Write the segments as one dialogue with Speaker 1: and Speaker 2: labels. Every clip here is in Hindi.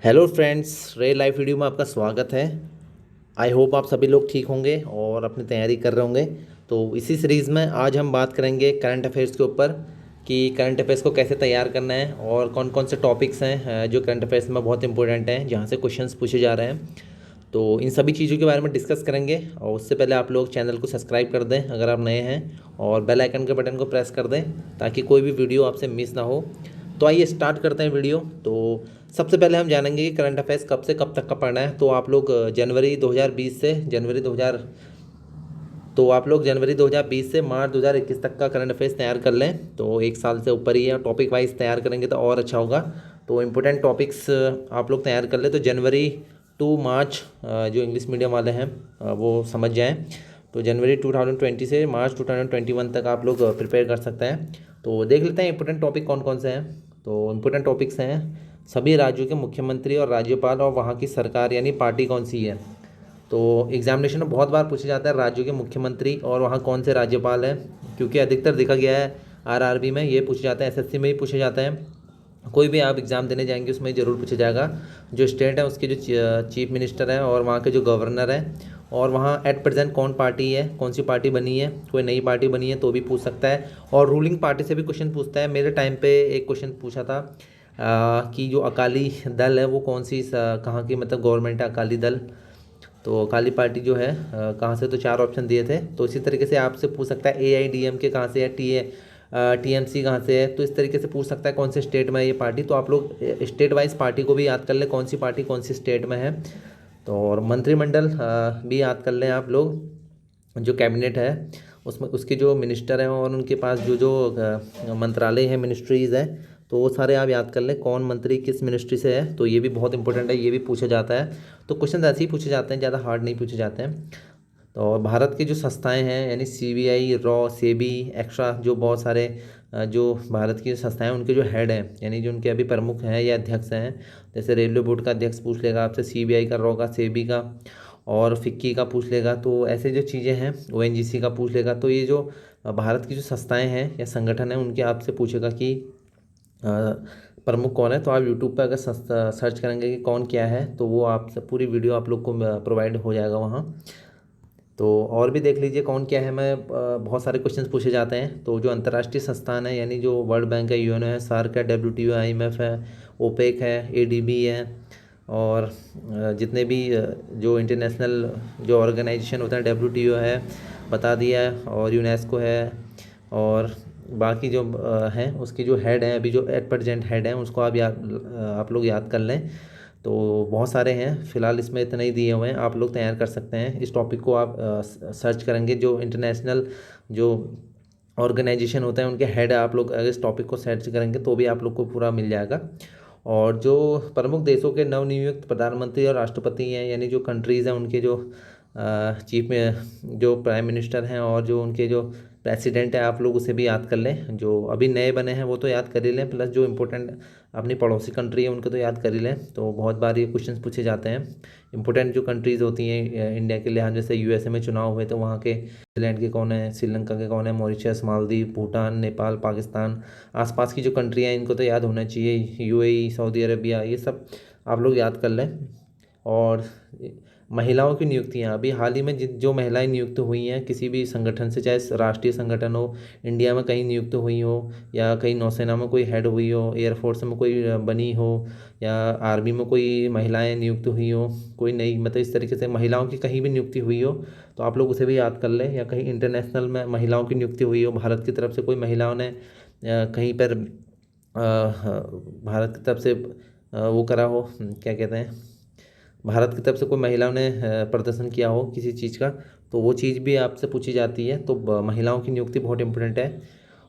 Speaker 1: हेलो फ्रेंड्स, रे लाइव वीडियो में आपका स्वागत है। आई होप आप सभी लोग ठीक होंगे और अपनी तैयारी कर रहे होंगे। तो इसी सीरीज़ में आज हम बात करेंगे करंट अफेयर्स के ऊपर कि करंट अफेयर्स को कैसे तैयार करना है और कौन कौन से टॉपिक्स हैं जो करंट अफेयर्स में बहुत इंपॉर्टेंट हैं, जहाँ से क्वेश्चंस पूछे जा रहे हैं। तो इन सभी चीज़ों के बारे में डिस्कस करेंगे और उससे पहले आप लोग चैनल को सब्सक्राइब कर दें अगर आप नए हैं, और बेल आइकन के बटन को प्रेस कर दें ताकि कोई भी वीडियो आपसे मिस ना हो। तो आइए स्टार्ट करते हैं वीडियो। तो सबसे पहले हम जानेंगे कि करंट अफेयर्स कब से कब तक का पढ़ना है। तो आप लोग जनवरी 2020 से जनवरी 2020 से मार्च 2021 तक का करंट अफेयर्स तैयार कर लें। तो एक साल से ऊपर ही है, टॉपिक वाइज तैयार करेंगे तो और अच्छा होगा। तो इम्पोर्टेंट टॉपिक्स आप लोग तैयार कर लें। तो जनवरी टू मार्च जो इंग्लिश मीडियम वाले हैं वो समझ जाएं। तो जनवरी 2020 से मार्च 2021 तक आप लोग प्रिपेयर कर सकते हैं। तो देख लेते हैं इंपॉर्टेंट टॉपिक कौन कौन से हैं। तो इम्पोर्टेंट टॉपिक्स हैं सभी राज्यों के मुख्यमंत्री और राज्यपाल और वहाँ की सरकार यानी पार्टी कौन सी है। तो एग्जामिनेशन में बहुत बार पूछा जाता है राज्यों के मुख्यमंत्री और वहाँ कौन से राज्यपाल हैं, क्योंकि अधिकतर देखा गया है आरआरबी में ये पूछा जाता है, एसएससी में भी पूछे जाते हैं। कोई भी आप एग्ज़ाम देने जाएंगे उसमें ज़रूर पूछा जाएगा। जो स्टेट है उसके जो चीफ मिनिस्टर है और वहाँ के जो गवर्नर है, और वहाँ एट प्रेजेंट कौन पार्टी है, कौन सी पार्टी बनी है, कोई नई पार्टी बनी है तो भी पूछ सकता है। और रूलिंग पार्टी से भी क्वेश्चन पूछता है। मेरे टाइम पे एक क्वेश्चन पूछा था कि जो अकाली दल है वो कौन सी कहाँ की मतलब गवर्नमेंट है अकाली दल। तो अकाली पार्टी जो है कहाँ से, तो चार ऑप्शन दिए थे। तो इसी तरीके से आपसे पूछ सकता है AIDMK कहाँ से है, TMC कहाँ से है। तो इस तरीके से पूछ सकता है कौन से स्टेट में है ये पार्टी। तो आप लोग स्टेट वाइज पार्टी को भी याद कर ले, कौन सी पार्टी कौन सी स्टेट में है। तो और मंत्रिमंडल भी याद कर लें आप लोग। जो कैबिनेट है उसमें उसके जो मिनिस्टर हैं और उनके पास जो जो मंत्रालय है, मिनिस्ट्रीज़ है, तो वो सारे आप याद कर लें कौन मंत्री किस मिनिस्ट्री से है। तो ये भी बहुत इंपॉर्टेंट है, ये भी पूछा जाता है। तो क्वेश्चन ऐसे ही पूछे जाते हैं, ज़्यादा हार्ड नहीं पूछे जाते हैं। तो भारत की जो संस्थाएं हैं यानी CBI, रॉ, सेबी, एक्स्ट्रा, जो बहुत सारे जो भारत की संस्थाएं उनके जो हेड हैं यानी जो उनके अभी प्रमुख हैं या अध्यक्ष हैं, जैसे रेलवे बोर्ड का अध्यक्ष पूछ लेगा आपसे, CBI का, रॉ का, सेबी का, और फिक्की का पूछ लेगा। तो ऐसे जो चीज़ें हैं ONGC का पूछ लेगा। तो ये जो भारत की जो संस्थाएं हैं या संगठन हैं उनके आपसे पूछेगा कि प्रमुख कौन है। तो आप यूट्यूब पर अगर सर्च करेंगे कि कौन क्या है तो वो आप पूरी वीडियो आप लोग को प्रोवाइड हो जाएगा वहाँ। तो और भी देख लीजिए कौन क्या है। मैं बहुत सारे क्वेश्चंस पूछे जाते हैं। तो जो अंतर्राष्ट्रीय संस्थान है यानी जो वर्ल्ड बैंक है, यूएनओ है, सार्क है, WTO है, IMF है, ओपेक है, ADB है, और जितने भी जो इंटरनेशनल जो ऑर्गेनाइजेशन होता है, WTO है, बता दिया है, और यूनेस्को है, और बाकी जो हैं उसकी जो हेड हैं, अभी जो एट प्रेजेंट हेड हैं उसको आप लोग याद कर लें। तो बहुत सारे हैं, फिलहाल इसमें इतने ही दिए हुए हैं, आप लोग तैयार कर सकते हैं। इस टॉपिक को आप सर्च करेंगे, जो इंटरनेशनल जो ऑर्गेनाइजेशन होता है उनके हेड आप लोग अगर इस टॉपिक को सर्च करेंगे तो भी आप लोग को पूरा मिल जाएगा। और जो प्रमुख देशों के नवनियुक्त प्रधानमंत्री और राष्ट्रपति हैं यानी जो कंट्रीज़ हैं उनके जो चीफ में जो प्राइम मिनिस्टर हैं और जो उनके जो प्रेसिडेंट है, आप लोग उसे भी याद कर लें। जो अभी नए बने हैं वो तो याद कर ही लें, प्लस जो इंपॉर्टेंट अपनी पड़ोसी कंट्री है उनको तो याद कर ही लें। तो बहुत बार ये क्वेश्चंस पूछे जाते हैं। इंपॉर्टेंट जो कंट्रीज़ होती हैं इंडिया के लिहाज, जैसे USA में चुनाव हुए तो वहाँ के न्यूजीलैंड के कौन है, श्रीलंका के कौन है, मॉरिशस, मालदीव, भूटान, नेपाल, पाकिस्तान, आसपास की जो कंट्री हैं इनको तो याद होना चाहिए। UAE, सऊदी अरबिया, ये सब आप लोग याद कर लें। और महिलाओं की नियुक्तियां अभी हाल ही में जो महिलाएं नियुक्त हुई हैं किसी भी संगठन से, चाहे राष्ट्रीय संगठन हो, इंडिया में कहीं नियुक्त हुई हो, या कहीं नौसेना में कोई हेड हुई हो, एयरफोर्स में कोई बनी हो, या आर्मी में कोई महिलाएं नियुक्त हुई हो, कोई नई मतलब इस तरीके से महिलाओं की कहीं भी नियुक्ति हुई हो तो आप लोग उसे भी याद कर लें। या कहीं इंटरनेशनल में महिलाओं की नियुक्ति हुई हो, भारत की तरफ से कोई महिलाओं ने कहीं पर भारत की तरफ से वो करा हो, क्या कहते हैं, भारत की तरफ से कोई महिलाओं ने प्रदर्शन किया हो किसी चीज़ का, तो वो चीज़ भी आपसे पूछी जाती है। तो महिलाओं की नियुक्ति बहुत इंपॉर्टेंट है।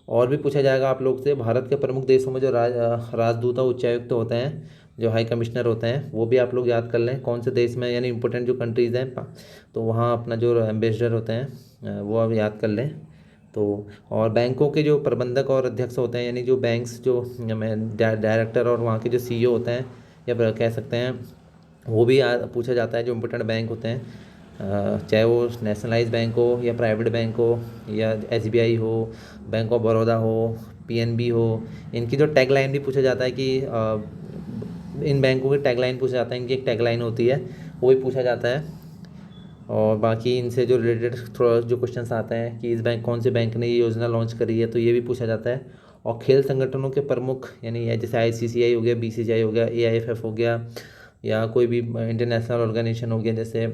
Speaker 1: और भी पूछा जाएगा आप लोग से भारत के प्रमुख देशों में जो राजदूत और उच्चायुक्त होते हैं, जो हाई कमिश्नर होते हैं, वो भी आप लोग याद कर लें कौन से देश में, यानी इंपॉर्टेंट जो कंट्रीज़ हैं तो वहाँ अपना जो एम्बेसडर होते हैं वो आप याद कर लें। तो और बैंकों के जो प्रबंधक और अध्यक्ष होते हैं यानी जो बैंक्स जो डायरेक्टर और वहाँ के जो CEO होते हैं, या कह सकते हैं वो भी पूछा जाता है। जो इम्पोर्टेंट बैंक होते हैं चाहे वो नेशनलाइज बैंक हो या प्राइवेट बैंक हो, या SBI हो, बैंक ऑफ बड़ौदा हो, PNB हो, इनकी जो टैग लाइन भी पूछा जाता है कि इन बैंकों की टैगलाइन पूछा जाता है, इनकी एक टैगलाइन होती है वो भी पूछा जाता है। और बाकी इनसे जो रिलेटेड थोड़ा जो क्वेश्चंस आते हैं कि इस बैंक कौन से बैंक ने ये योजना लॉन्च करी है, तो ये भी पूछा जाता है। और खेल संगठनों के प्रमुख यानी जैसे आईसीसीआई हो गया, बीसीसीआई हो गया, एआईएफएफ हो गया, या कोई भी इंटरनेशनल ऑर्गेनाइजेशन हो गया जैसे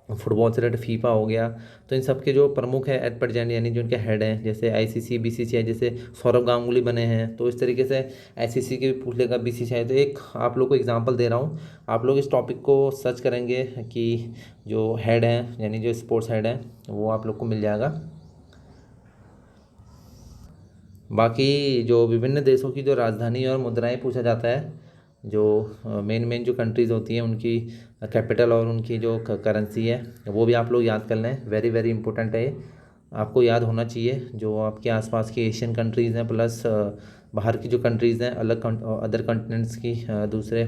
Speaker 1: फुटबॉल से रिलेटेड फीफा हो गया, तो इन सब के जो प्रमुख है एट प्रेजेंट यानी जो इनके हेड हैं, जैसे आईसीसी बीसीसीआई जैसे सौरभ गांगुली बने हैं, तो इस तरीके से आईसीसी के भी पूछ लेगा, बीसीसीआई। तो एक आप लोग को एग्जांपल दे रहा हूँ, आप लोग इस टॉपिक को सर्च करेंगे कि जो हेड हैं यानी जो स्पोर्ट्स हेड हैं वो आप लोग को मिल जाएगा। बाकी जो विभिन्न देशों की जो राजधानी और मुद्राएं पूछा जाता है, जो मेन मेन जो कंट्रीज़ होती हैं उनकी कैपिटल और उनकी जो करेंसी है वो भी आप लोग याद कर लें, वेरी वेरी इंपॉर्टेंट है ये, आपको याद होना चाहिए। जो आपके आसपास की एशियन कंट्रीज़ हैं प्लस बाहर की जो कंट्रीज़ हैं अलग अदर कंटिनेंट्स की दूसरे,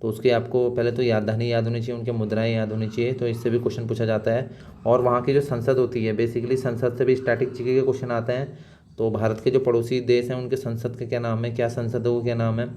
Speaker 1: तो उसके आपको पहले तो राजधानी याद होनी चाहिए, उनके मुद्राएं याद होनी चाहिए, तो इससे भी क्वेश्चन पूछा जाता है। और वहाँ की जो संसद होती है, बेसिकली संसद से भी स्टैटिक जीके के क्वेश्चन आते हैं। तो भारत के जो पड़ोसी देश हैं उनके संसद का क्या नाम है, क्या संसद है वो क्या नाम है,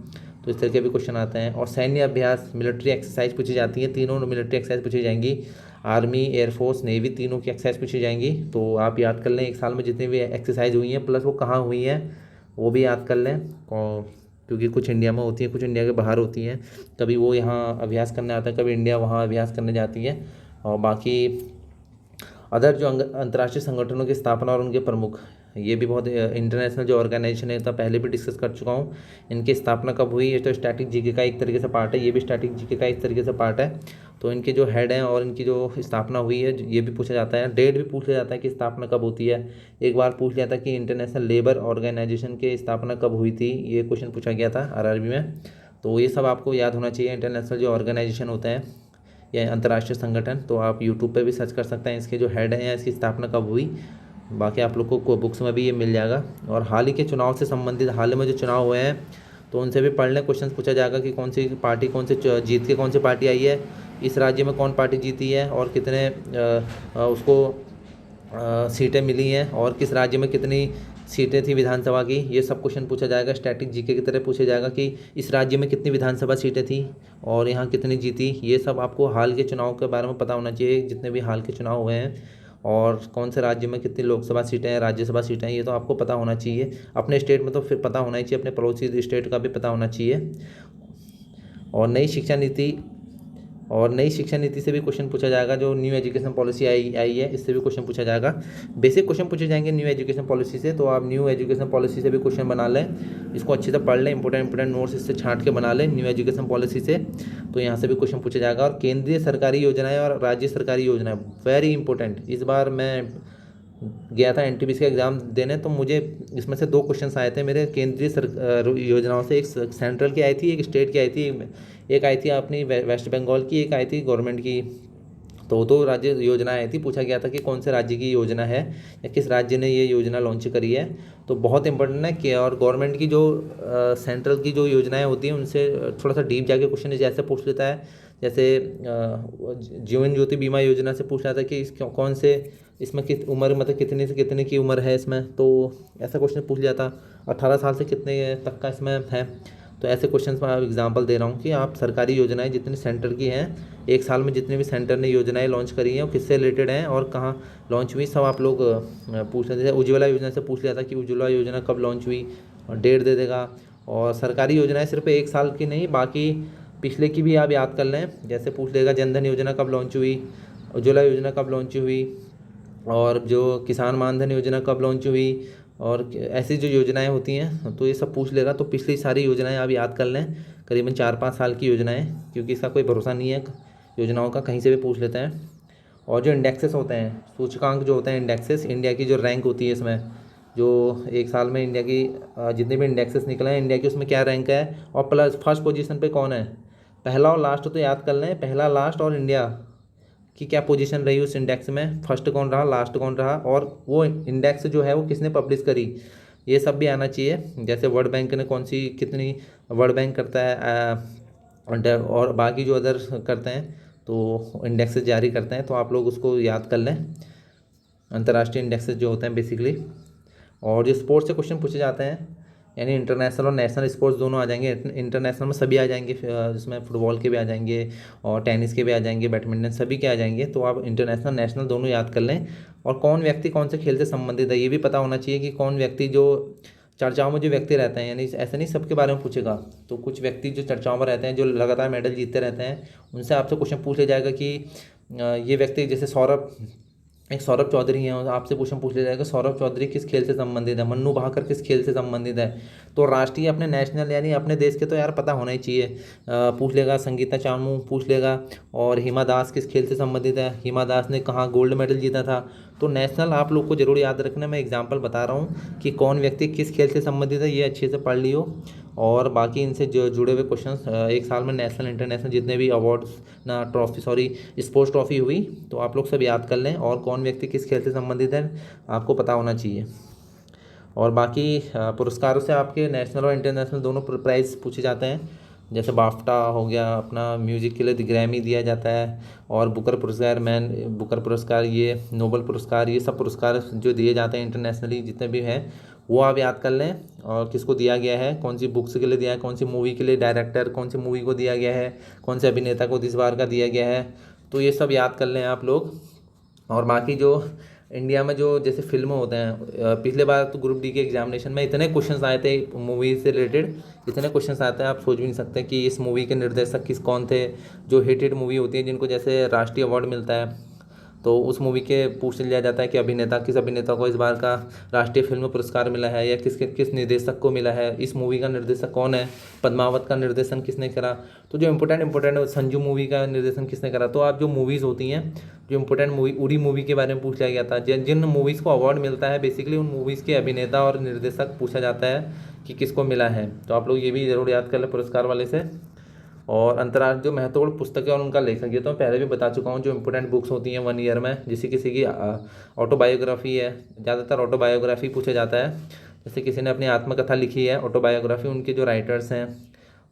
Speaker 1: तो इस तरह के भी क्वेश्चन आते हैं। और सैन्य अभ्यास मिलिट्री एक्सरसाइज पूछी जाती है, तीनों मिलिट्री एक्सरसाइज पूछी जाएंगी, आर्मी एयरफोर्स नेवी तीनों की एक्सरसाइज पूछी जाएंगी। तो आप याद कर लें एक साल में जितनी भी एक्सरसाइज हुई हैं प्लस वो कहाँ हुई हैं वो भी याद कर लें। और क्योंकि कुछ इंडिया में होती हैं, कुछ इंडिया के बाहर होती हैं, कभी वो यहाँ अभ्यास करने आता है, कभी इंडिया वहाँ अभ्यास करने जाती है। और बाकी अदर जो अंतर्राष्ट्रीय संगठनों की स्थापना और उनके प्रमुख, ये भी बहुत इंटरनेशनल जो ऑर्गेनाइजेशन है तो पहले भी डिस्कस कर चुका हूँ, इनकी स्थापना कब हुई, ये तो स्टैटिक जीके का एक तरीके से पार्ट है, ये भी स्टैटिक जीके का एक तरीके से पार्ट है। तो इनके जो हेड हैं और इनकी जो स्थापना हुई है ये भी पूछा जाता है, डेट भी पूछा जाता है कि स्थापना कब होती है। एक बार पूछ लिया था कि इंटरनेशनल लेबर ऑर्गेनाइजेशन की स्थापना कब हुई थी, ये क्वेश्चन पूछा गया था आरआरबी में। तो ये सब आपको याद होना चाहिए, इंटरनेशनल जो ऑर्गेनाइजेशन होते हैं या अंतर्राष्ट्रीय संगठन, तो आप यूट्यूब पे भी सर्च कर सकते हैं इसके जो हेड हैं या इसकी स्थापना कब हुई। बाकी आप लोग को बुक्स में भी ये मिल जाएगा। और हाल ही के चुनाव से संबंधित, हाल ही में जो चुनाव हुए हैं तो उनसे भी पढ़ लें, क्वेश्चन पूछा जाएगा कि कौन सी पार्टी कौन से जीत के कौन सी पार्टी आई है, इस राज्य में कौन पार्टी जीती है और कितने उसको सीटें मिली हैं, और किस राज्य में कितनी सीटें थी विधानसभा की, ये सब क्वेश्चन पूछा जाएगा। स्टैटिक जीके की तरह पूछा जाएगा कि इस राज्य में कितनी विधानसभा सीटें थी और यहाँ कितनी जीती, ये सब आपको हाल के चुनाव के बारे में पता होना चाहिए, जितने भी हाल के चुनाव हुए हैं, और कौन से राज्य में कितनी लोकसभा सीटें हैं, राज्यसभा सीटें हैं, ये तो आपको पता होना चाहिए। अपने स्टेट में तो फिर पता होना ही चाहिए, अपने पड़ोसी स्टेट का भी पता होना चाहिए। और नई शिक्षा नीति से भी क्वेश्चन पूछा जाएगा, जो न्यू एजुकेशन पॉलिसी आई है, इससे भी क्वेश्चन पूछा जाएगा। बेसिक क्वेश्चन पूछे जाएंगे न्यू एजुकेशन पॉलिसी से, तो आप न्यू एजुकेशन पॉलिसी से भी क्वेश्चन बना लें, इसको अच्छे से पढ़ लें, इंपॉर्टेंट नोट्स इससे छांट के बना लें न्यू एजुकेशन पॉलिसी से, तो यहाँ से भी क्वेश्चन पूछा जाएगा। और केंद्रीय सरकारी योजनाएँ और राज्य सरकारी योजनाएँ वेरी इंपॉर्टेंट, इस बार मैं गया था एनटीपीसी का एग्ज़ाम देने, तो मुझे इसमें से 2 क्वेश्चन्स आए थे मेरे केंद्रीय योजनाओं से, एक सेंट्रल की आई थी, एक स्टेट की आई थी, एक आई थी अपनी वेस्ट बंगाल की, एक आई थी गवर्नमेंट की। तो 2 राज्य योजनाएं आई थी, पूछा गया था कि कौन से राज्य की योजना है या किस राज्य ने ये योजना लॉन्च करी है। तो बहुत इंपॉर्टेंट है कि, और गवर्नमेंट की जो सेंट्रल की जो योजनाएं होती हैं उनसे थोड़ा सा डीप जाके क्वेश्चन जैसे पूछ लेता है, जैसे जीवन ज्योति बीमा योजना से पूछ रहा था कि इस कौन से इसमें किस उम्र मतलब कितने से कितने की उम्र है इसमें, तो ऐसा क्वेश्चन पूछ लिया था। 18 साल से कितने तक का इसमें है, तो ऐसे क्वेश्चंस मैं आप एग्जांपल दे रहा हूँ कि आप सरकारी योजनाएं जितनी सेंटर की हैं, एक साल में जितने भी सेंटर ने योजनाएं लॉन्च करी हैं वो किससे रिलेटेड हैं और कहाँ लॉन्च हुई, सब आप लोग पूछ लेते हैं। उज्ज्वला योजना से पूछ लिया था कि उज्ज्वला योजना कब लॉन्च हुई, और डेट दे देगा। और सरकारी योजनाएँ सिर्फ एक साल की नहीं, बाकी पिछले की भी आप याद कर लें, जैसे पूछ लेगा जनधन योजना कब लॉन्च हुई, उज्ज्वला योजना कब लॉन्च हुई, और जो किसान मानधन योजना कब लॉन्च हुई, और ऐसी जो योजनाएं होती हैं तो ये सब पूछ लेगा। तो पिछली सारी योजनाएं आप याद कर लें, करीबन 4-5 साल की योजनाएं, क्योंकि इसका कोई भरोसा नहीं है योजनाओं का, कहीं से भी पूछ लेते हैं। और जो इंडेक्सेस होते हैं, सूचकांक जो होते हैं इंडेक्सेस, इंडिया की जो रैंक होती है इसमें, जो एक साल में इंडिया की जितने भी इंडेक्सेस निकले हैं इंडिया की, उसमें क्या रैंक है और प्लस फर्स्ट पोजीशन पे कौन है, पहला और लास्ट तो याद कर लें, पहला लास्ट और इंडिया कि क्या पोजीशन रही उस इंडेक्स में, फर्स्ट कौन रहा लास्ट कौन रहा, और वो इंडेक्स जो है वो किसने पब्लिश करी, ये सब भी आना चाहिए। जैसे वर्ल्ड बैंक ने कौन सी कितनी, वर्ल्ड बैंक करता है और बाकी जो अदर करते हैं तो इंडेक्सेस जारी करते हैं, तो आप लोग उसको याद कर लें, अंतर्राष्ट्रीय इंडेक्सेस जो होते हैं बेसिकली। और जो स्पोर्ट्स से क्वेश्चन पूछे जाते हैं, यानी इंटरनेशनल और नेशनल स्पोर्ट्स दोनों आ जाएंगे। इंटरनेशनल में सभी आ जाएंगे, जिसमें फुटबॉल के भी आ जाएंगे और टेनिस के भी आ जाएंगे, बैडमिंटन सभी के आ जाएंगे। तो आप इंटरनेशनल नेशनल दोनों याद कर लें। और कौन व्यक्ति कौन से खेल से संबंधित है ये भी पता होना चाहिए, कि कौन व्यक्ति जो चर्चाओं में जो व्यक्ति रहते हैं, यानी ऐसा नहीं सबके बारे में पूछेगा। तो कुछ व्यक्ति जो चर्चाओं में रहते हैं, जो लगातार मेडल जीतते रहते हैं, उनसे आपसे क्वेश्चन पूछ लिया जाएगा कि ये व्यक्ति, जैसे सौरभ, एक सौरभ चौधरी हैं, आपसे क्वेश्चन पूछ लिया जाएगा सौरभ चौधरी किस खेल से संबंधित है, मन्नू भाकर किस खेल से संबंधित है। तो राष्ट्रीय अपने नेशनल यानी अपने देश के तो यार पता होना ही चाहिए। पूछ लेगा संगीता चामू पूछ लेगा, और हिमा दास किस खेल से संबंधित है, हिमा दास ने कहाँ गोल्ड मेडल जीता था। तो नेशनल आप लोग को जरूर याद रखना, मैं एग्जाम्पल बता रहा हूँ कि कौन व्यक्ति किस खेल से संबंधित है, ये अच्छे से पढ़ लियो। और बाकी इनसे जो जुड़े हुए क्वेश्चंस, एक साल में नेशनल इंटरनेशनल जितने भी अवार्ड्स ना ट्रॉफी सॉरी स्पोर्ट्स ट्रॉफी हुई, तो आप लोग सब याद कर लें, और कौन व्यक्ति किस खेल से संबंधित है आपको पता होना चाहिए। और बाकी पुरस्कारों से आपके नेशनल और इंटरनेशनल दोनों प्राइज़ पूछे जाते हैं। जैसे बाफ्टा हो गया अपना म्यूजिक के लिए, ग्रैमी दिया जाता है, और बुकर पुरस्कार, मैन बुकर पुरस्कार, ये नोबल पुरस्कार, ये सब पुरस्कार जो दिए जाते हैं इंटरनेशनली जितने भी हैं, वो आप याद कर लें। और किसको दिया गया है, कौन सी बुक्स के लिए दिया है, कौन सी मूवी के लिए, डायरेक्टर कौन सी मूवी को दिया गया है, कौन से अभिनेता को इस बार का दिया गया है। तो ये सब याद कर लें आप लोग। और बाकी जो इंडिया में जो जैसे फिल्म होते हैं, पिछले बार तो ग्रुप डी के एग्जामिनेशन में इतने क्वेश्चंस आए थे मूवी से रिलेटेड, इतने क्वेश्चंस आते हैं आप सोच भी नहीं सकते कि इस मूवी के निर्देशक कौन थे। जो हिट मूवी होती है जिनको जैसे राष्ट्रीय अवार्ड मिलता है, तो उस मूवी के पूछ लिया जाता है कि किस अभिनेता को इस बार का राष्ट्रीय फिल्म पुरस्कार मिला है, या किस निर्देशक को मिला है, इस मूवी का निर्देशक कौन है, पद्मावत का निर्देशन किसने करा। तो जो इंपॉर्टेंट संजू मूवी का निर्देशन किसने करा। तो आप जो मूवीज़ होती हैं, जो इंपॉर्टेंट मूवी, उड़ी मूवी के बारे में पूछ लिया गया था। जिन जिन मूवीज़ को अवार्ड मिलता है बेसिकली उन मूवीज़ के अभिनेता और निर्देशक पूछा जाता है कि किसको मिला है। तो आप लोग ये भी ज़रूर याद कर लें पुरस्कार वाले से। और अंतर्राष्ट्रीय जो महत्वपूर्ण पुस्तकें और उनका लेखक, ये तो मैं पहले भी बता चुका हूँ। जो इंपॉर्टेंट बुक्स होती हैं 1 ईयर में, जैसे किसी की ऑटोबायोग्राफी है, ज़्यादातर ऑटोबायोग्राफी पूछा जाता है। जैसे किसी ने अपनी आत्मकथा लिखी है, ऑटोबायोग्राफी, उनके जो राइटर्स हैं।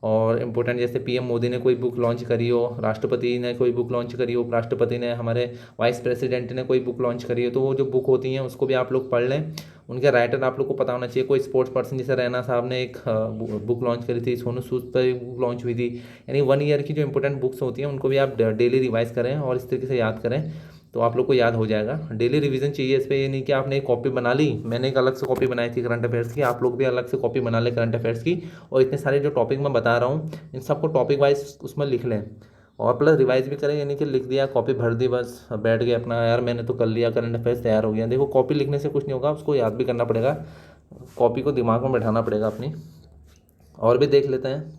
Speaker 1: और इम्पोर्टेंट जैसे पीएम मोदी ने कोई बुक लॉन्च करी हो, राष्ट्रपति ने कोई बुक लॉन्च करी हो, उपराष्ट्रपति ने, हमारे वाइस प्रेसिडेंट ने कोई बुक लॉन्च करी हो, तो वो जो बुक होती हैं उसको भी आप लोग पढ़ लें। उनके राइटर आप लोग को पता होना चाहिए। कोई स्पोर्ट्स पर्सन जैसे रैना साहब ने एक बुक लॉन्च करी थी, सोनू सूद पर एक बुक लॉन्च हुई थी। यानी 1 ईयर की जो इंपॉर्टेंट बुक्स होती हैं उनको भी आप डेली रिवाइज करें और इस तरीके से याद करें, तो आप लोग को याद हो जाएगा। डेली रिवीजन चाहिए इस पर, ये नहीं कि आपने एक कॉपी बना ली, मैंने एक अलग से कॉपी बनाई थी करंट अफेयर्स की, आप लोग भी अलग से कॉपी बना लें करंट अफेयर्स की। और इतने सारे जो टॉपिक मैं बता रहा हूँ इन सबको टॉपिक वाइज उसमें लिख लें, और प्लस रिवाइज भी करें। यानी कि लिख दिया, कॉपी भर दी, बस बैठ गए अपना, यार मैंने तो कर लिया, करंट अफेयर्स तैयार हो गया। देखो कॉपी लिखने से कुछ नहीं होगा, उसको याद भी करना पड़ेगा, कॉपी को दिमाग में बैठाना पड़ेगा अपनी। और भी देख लेते हैं।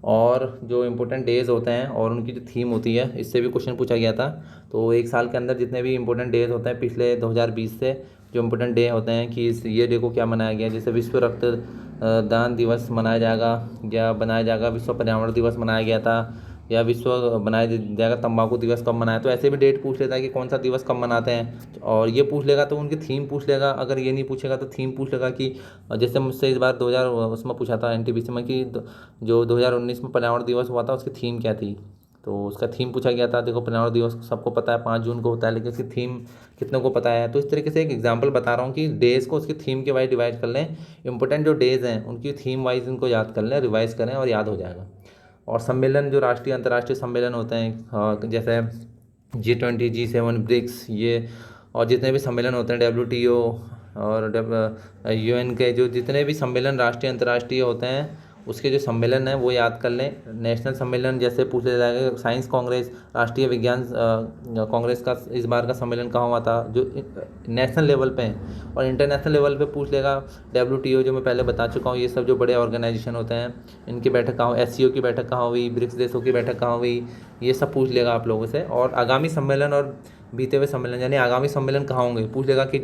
Speaker 1: और जो इम्पोर्टेंट डेज़ होते हैं और उनकी जो थीम होती है, इससे भी क्वेश्चन पूछा गया था। तो एक साल के अंदर जितने भी इम्पोर्टेंट डेज होते हैं पिछले 2020 से, जो इम्पोर्टेंट डे होते हैं कि ये डे को क्या मनाया गया, जैसे विश्व रक्त दान दिवस मनाया जाएगा या बनाया जाएगा, विश्व पर्यावरण दिवस मनाया गया था, या विश्व बनाया जाएगा तंबाकू दिवस कब मनाया। तो ऐसे भी डेट पूछ लेता है कि कौन सा दिवस कब मनाते हैं, और ये पूछ लेगा तो उनकी थीम पूछ लेगा। अगर ये नहीं पूछेगा तो थीम पूछ लेगा कि जैसे मुझसे इस बार 2000 उसमें पूछा था एनटीपीसी में कि जो 2019 में पर्यावरण दिवस हुआ था उसकी थीम क्या थी। तो उसका थीम पूछा गया था। देखो पर्यावरण दिवस सबको पता है 5 जून को होता है, लेकिन उसकी थीम कितनों को पता है। तो इस तरीके से एक एग्जांपल बता रहा हूँ कि डेज़ को उसकी थीम के वाइज डिवाइड कर लें। इंपॉर्टेंट जो डेज़ हैं उनकी थीम वाइज इनको याद कर लें, रिवाइज करें और याद हो जाएगा। और सम्मेलन जो राष्ट्रीय अंतर्राष्ट्रीय सम्मेलन होते हैं, जैसे G20 G7 ब्रिक्स, ये और जितने भी सम्मेलन होते हैं WTO और UN के जो जितने भी सम्मेलन राष्ट्रीय अंतर्राष्ट्रीय होते हैं उसके जो सम्मेलन है वो याद कर लें। नेशनल सम्मेलन जैसे पूछ लिया जाएगा, साइंस कांग्रेस, राष्ट्रीय विज्ञान कांग्रेस का इस बार का सम्मेलन कहाँ हुआ था, जो नेशनल लेवल पे है। और इंटरनेशनल लेवल पे पूछ लेगा WTO, जो मैं पहले बता चुका हूँ, ये सब जो बड़े ऑर्गेनाइजेशन होते हैं इनकी बैठक कहाँ, SCO की बैठक कहाँ हुई, ब्रिक्स देशों की बैठक कहाँ हुई, ये सब पूछ लेगा आप लोगों से। और आगामी सम्मेलन और बीते हुए सम्मेलन, यानी आगामी सम्मेलन कहाँ होंगे, पूछ लेगा कि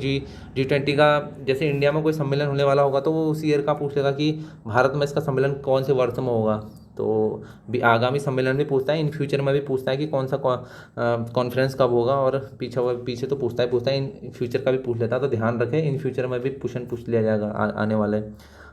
Speaker 1: G20 का, जैसे इंडिया में कोई सम्मेलन होने वाला होगा तो वो उसी ईयर का पूछ लेगा कि भारत में इसका सम्मेलन कौन से वर्ष में होगा। तो आगामी सम्मेलन भी पूछता है, इन फ्यूचर में भी पूछता है कि कौन सा कॉन्फ्रेंस कब होगा, और पीछे तो पूछता है इन फ्यूचर का भी पूछ लेता है। तो ध्यान रखें इन फ्यूचर में भी क्वेश्चन पूछ लिया जाएगा आने वाले।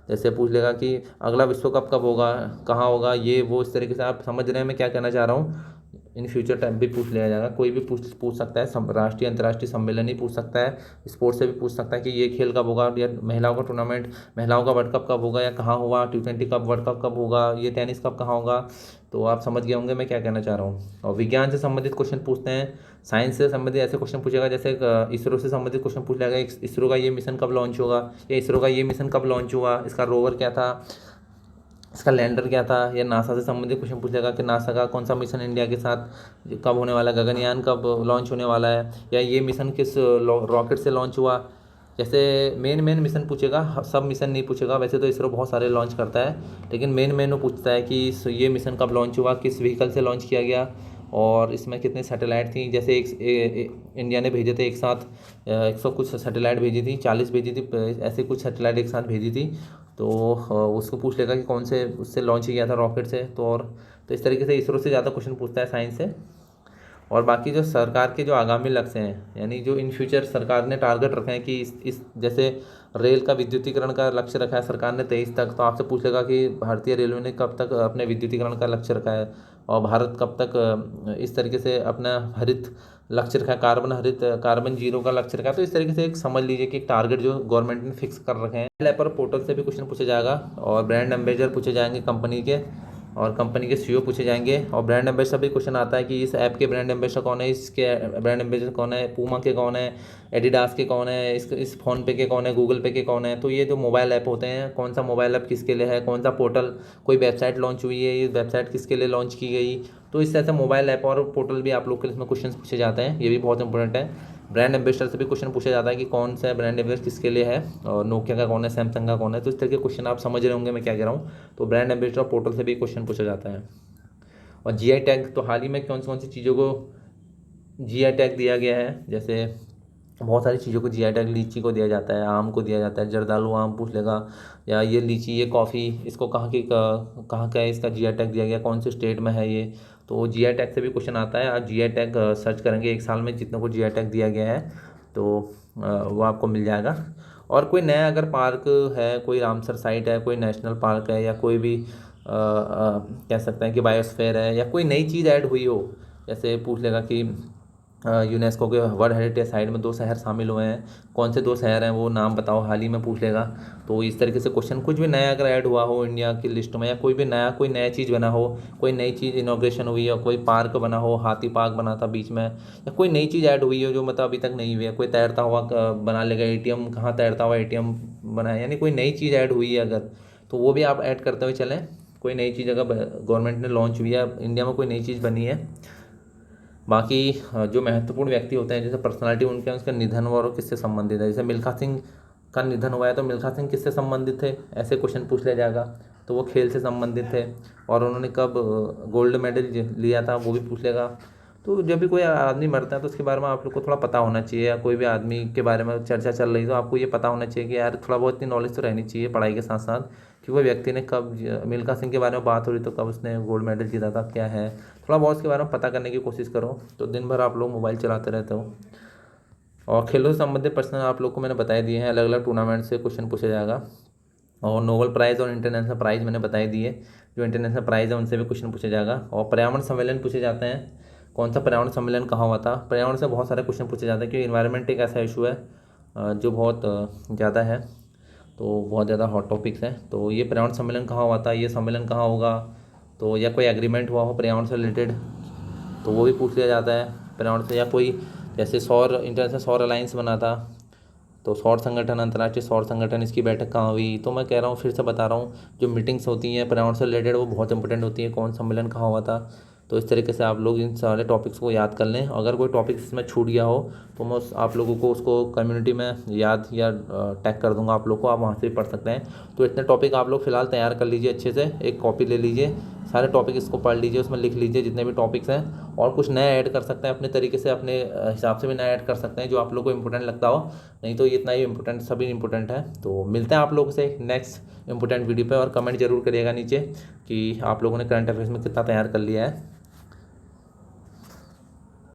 Speaker 1: जैसे पूछ लेगा कि अगला विश्व कप कब होगा, कहाँ होगा, ये वो, इस तरीके से। आप समझ रहे हैं मैं क्या कहना चाह रहा हूँ। इन फ्यूचर टाइम भी पूछ लिया जाएगा। कोई भी पूछ सकता है, राष्ट्रीय अंतर्राष्ट्रीय सम्मेलन ही पूछ सकता है, स्पोर्ट्स से भी पूछ सकता है कि ये खेल कब होगा, या महिलाओं का टूर्नामेंट, महिलाओं का वर्ल्ड कप कब होगा या कहाँ होगा, T20 कप वर्ल्ड कप कब होगा, ये टेनिस कप कहाँ होगा। तो आप समझ गए होंगे मैं क्या कहना चाह रहा हूँ। और विज्ञान से संबंधित क्वेश्चन पूछते हैं, साइंस से संबंधित ऐसे क्वेश्चन पूछेगा जैसे इसरो से संबंधित क्वेश्चन पूछ लेगा, इसरो का ये मिशन कब लॉन्च होगा, या इसरो का ये मिशन कब लॉन्च हुआ, इसका रोवर क्या था, इसका लैंडर क्या था। या नासा से संबंधित क्वेश्चन पूछेगा कि नासा का कौन सा मिशन इंडिया के साथ कब होने वाला है, गगनयान कब लॉन्च होने वाला है, या ये मिशन किस रॉकेट से लॉन्च हुआ। जैसे मेन मिशन पूछेगा, सब मिशन नहीं पूछेगा, वैसे तो इसरो बहुत सारे लॉन्च करता है, लेकिन मेन वो पूछता है कि ये मिशन कब लॉन्च हुआ, किस व्हीकल से लॉन्च किया गया, और इसमें कितने सैटेलाइट थी। जैसे इंडिया ने भेजे थे एक साथ 100 कुछ सैटेलाइट भेजी थी, 40 भेजी थी, ऐसे कुछ सैटेलाइट एक साथ भेजी थी। तो उसको पूछ लेगा कि कौन से उससे लॉन्च किया था रॉकेट से। तो इस तरीके से इसरो से ज़्यादा क्वेश्चन पूछता है साइंस से। और बाकी जो सरकार के जो आगामी लक्ष्य हैं, यानी जो इन फ्यूचर सरकार ने टारगेट रखे हैं कि इस जैसे रेल का विद्युतीकरण का लक्ष्य रखा है सरकार ने 23 तक, तो आपसे पूछ लेगा कि भारतीय रेलवे ने कब तक अपने विद्युतीकरण का लक्ष्य रखा है, और भारत कब तक इस तरीके से अपना हरित लक्ष्य रखा है, कार्बन जीरो का लक्ष्य रखा है। तो इस तरीके से एक समझ लीजिए कि एक टारगेट जो गवर्नमेंट ने फिक्स कर रखे हैं। ऐप और पोर्टल से भी क्वेश्चन पूछा जाएगा, और ब्रांड एम्बेसडर पूछे जाएंगे कंपनी के, और कंपनी के CEO पूछे जाएंगे। और ब्रांड एम्बेसडर भी क्वेश्चन आता है कि इस ऐप के ब्रांड एम्बेसडर कौन है, इसके ब्रांड एम्बेसडर कौन है, पूमा के कौन है, एडिडास के कौन है, इस फ़ोन पे के कौन है, गूगल पे के कौन है। तो ये जो मोबाइल ऐप होते हैं, कौन सा मोबाइल ऐप किसके लिए है, कौन सा पोर्टल, कोई वेबसाइट लॉन्च हुई है, ये वेबसाइट किसके लिए लॉन्च की गई। तो इस तरह से मोबाइल ऐप और पोर्टल भी आप लोग के इसमें क्वेश्चन पूछे जाते हैं, ये भी बहुत इंपॉर्टेंट है। ब्रांड एम्बेसडर से भी क्वेश्चन पूछा जाता है कि कौन सा ब्रांड एम्बेसडर किसके लिए है, और नोकिया का कौन है, सैमसंग का कौन है। तो इस तरह के क्वेश्चन आप समझ रहे होंगे मैं क्या कह रहा हूँ। तो ब्रांड एम्बेसडर पोर्टल से भी क्वेश्चन पूछा जाता है। और GI टैग, तो हाल ही में कौन सी चीज़ों को GI टैग दिया गया है, जैसे बहुत सारी चीज़ों को GI टैग, लीची को दिया जाता है, आम को दिया जाता है, जर्दालू आम पूछ लेगा, या ये लीची, ये कॉफ़ी, इसको कहाँ का है, इसका GI टैग दिया गया, कौन से स्टेट में है ये। तो GI टैग से भी क्वेश्चन आता है। आप GI टैग सर्च करेंगे एक साल में जितने को GI टैग दिया गया है, तो वो आपको मिल जाएगा। और कोई नया अगर पार्क है, कोई रामसर साइट है, कोई नेशनल पार्क है, या कोई भी कह सकते हैं कि बायोस्फीयर है, या कोई नई चीज़ ऐड हुई हो, जैसे पूछ लेगा कि यूनेस्को के वर्ल्ड हेरिटेज साइट में 2 शहर शामिल हुए हैं, कौन से 2 शहर हैं वो नाम बताओ, हाल ही में पूछ लेगा। तो इस तरीके से क्वेश्चन, कुछ भी नया अगर ऐड हुआ हो इंडिया की लिस्ट में, या कोई नया चीज़ बना हो, कोई नई चीज़ इनॉग्रेशन हुई हो, कोई पार्क बना हो, हाथी पार्क बना था बीच में, या कोई नई चीज़ ऐड हुई हो जो मतलब अभी तक नहीं हुई है, कोई तैरता हुआ बना लेगा ATM, कहाँ तैरता हुआ ATM बना है, यानी कोई नई चीज़ ऐड हुई है अगर, तो वो भी आप ऐड करते हुए चलें। कोई नई चीज़ अगर गवर्नमेंट ने लॉन्च हुई है, इंडिया में कोई नई चीज़ बनी है। बाकी जो महत्वपूर्ण व्यक्ति होते हैं, जैसे पर्सनालिटी उनके, उसका निधन और किससे संबंधित है। जैसे मिल्खा सिंह का निधन हुआ है, तो मिल्खा सिंह किससे संबंधित थे, ऐसे क्वेश्चन पूछ लिया जाएगा। तो वो खेल से संबंधित थे, और उन्होंने कब गोल्ड मेडल लिया था वो भी पूछ लेगा। तो जब भी कोई आदमी मरता है तो उसके बारे में आप लोग को थोड़ा पता होना चाहिए, या कोई भी आदमी के बारे में चर्चा चल रही तो आपको ये पता होना चाहिए कि यार थोड़ा बहुत इतनी नॉलेज तो रहनी चाहिए पढ़ाई के साथ साथ, कि वो व्यक्ति ने कब, मिल्खा सिंह के बारे में बात हो रही तो कब उसने गोल्ड मेडल जीता था, क्या है, थोड़ा बहुत उसके बारे में पता करने की कोशिश करो। तो दिन भर आप लोग मोबाइल चलाते रहते हो। और खेलों से संबंधित प्रश्न आप लोग को मैंने बता दिए हैं, अलग अलग टूर्नामेंट से क्वेश्चन पूछा जाएगा। और नोबेल प्राइज़ और इंटरनेशनल प्राइज़ मैंने बता ही दिए, जो इंटरनेशनल प्राइज़ है उनसे भी क्वेश्चन पूछा जाएगा। और पर्यावरण सम्मेलन पूछे जाते हैं, कौन सा पर्यावरण सम्मेलन कहाँ हुआ था। पर्यावरण से बहुत सारे क्वेश्चन पूछे जाते हैं, क्योंकि इन्वायरमेंट एक ऐसा इशू है जो बहुत ज़्यादा है, तो बहुत ज़्यादा हॉट टॉपिक्स हैं। तो ये पर्यावरण सम्मेलन कहाँ हुआ था, ये सम्मेलन कहाँ होगा, तो या कोई एग्रीमेंट हुआ हो पर्यावरण से रिलेटेड, तो वो भी पूछ लिया जाता है पर्यावरण से। या कोई जैसे इंटरनेशनल सौर अलायंस बना था, तो सौर संगठन, अंतर्राष्ट्रीय सौर संगठन, इसकी बैठक कहाँ हुई। तो मैं कह रहा हूँ, फिर से बता रहा हूँ, जो मीटिंग्स होती हैं पर्यावरण से रिलेटेड वो बहुत इंपॉर्टेंट होती हैं, कौन सम्मेलन कहाँ हुआ था। तो इस तरीके से आप लोग इन सारे टॉपिक्स को याद कर लें। अगर कोई टॉपिक इसमें छूट गया हो तो मैं आप लोगों को उसको कम्युनिटी में याद या टैग कर दूंगा आप लोग को, आप वहाँ से भी पढ़ सकते हैं। तो इतने टॉपिक आप लोग फिलहाल तैयार कर लीजिए अच्छे से, एक कॉपी ले लीजिए, सारे टॉपिक इसको पढ़ लीजिए, उसमें लिख लीजिए जितने भी टॉपिक्स हैं, और कुछ नया ऐड कर सकते हैं अपने तरीके से, अपने हिसाब से भी नया ऐड कर सकते हैं जो आप लोग को इंपॉर्टेंट लगता हो, नहीं तो इतना ही इंपॉर्टेंट, सभी इंपॉर्टेंट है। तो मिलते हैं आप लोगों से नेक्स्ट इंपॉर्टेंट वीडियो पे, और कमेंट जरूर करिएगा नीचे कि आप लोगों ने करंट अफेयर्स में कितना तैयार कर लिया है।